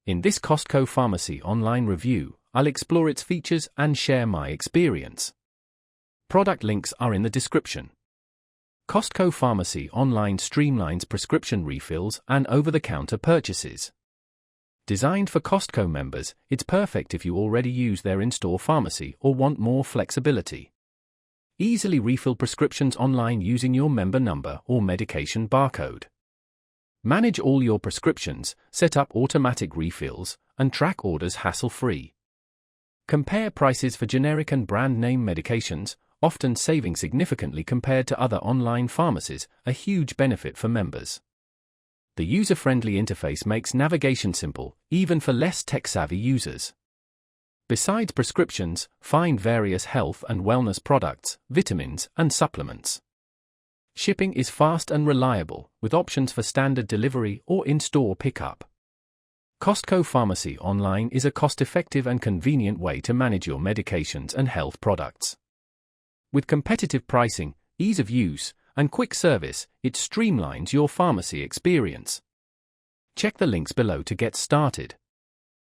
In this Costco Pharmacy online review, I'll explore its features and share my experience. Product links are in the description. Costco Pharmacy online streamlines prescription refills and over-the-counter purchases. Designed for Costco members, it's perfect if you already use their in-store pharmacy or want more flexibility. Easily refill prescriptions online using your member number or medication barcode. Manage all your prescriptions, set up automatic refills, and track orders hassle-free. Compare prices for generic and brand-name medications, often saving significantly compared to other online pharmacies, a huge benefit for members. The user-friendly interface makes navigation simple, even for less tech-savvy users. Besides prescriptions, find various health and wellness products, vitamins, and supplements. Shipping is fast and reliable, with options for standard delivery or in-store pickup. Costco Pharmacy Online is a cost-effective and convenient way to manage your medications and health products. With competitive pricing, ease of use, and quick service, it streamlines your pharmacy experience. Check the links below to get started.